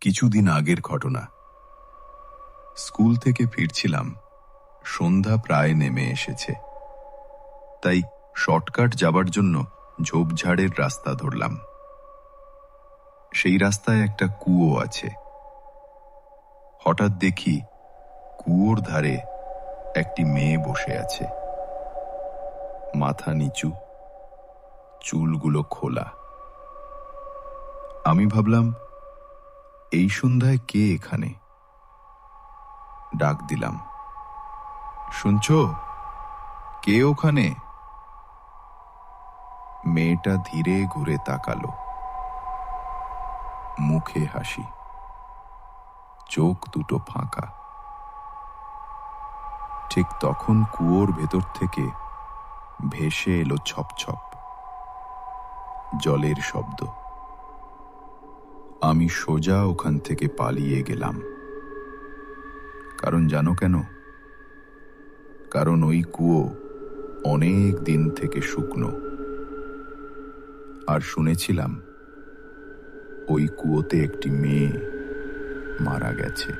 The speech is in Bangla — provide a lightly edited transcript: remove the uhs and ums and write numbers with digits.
কিছুদিন আগের ঘটনা। স্কুল থেকে ফিরছিলাম, সন্ধ্যা প্রায় নেমে এসেছে। তাই শর্টকাট যাবার জন্য ঝোপঝাড়ের রাস্তা ধরলাম। সেই রাস্তায় একটা কুয়ো আছে। হঠাৎ দেখি কুয়োর ধারে একটি মেয়ে বসে আছে, মাথা নিচু, চুলগুলো খোলা। আমি ভাবলাম, এই সন্ধ্যায় কে এখানে? ডাক দিলাম, শুনছো, কে ওখানে? মেয়েটা ধীরে ঘুরে তাকালো, মুখে হাসি, চোখ দুটো ফাঁকা। ঠিক তখন কুয়োর ভেতর থেকে ভেসে এলো ছপছপ জলের শব্দ। আমি সোজা ওখান থেকে পালিয়ে গেলাম। কারণ জানো কেন? কারণ ওই কুয়ো অনেক দিন থেকে শুকনো। আর শুনেছিলাম ওই কুয়োতে একটি মেয়ে মারা গেছে।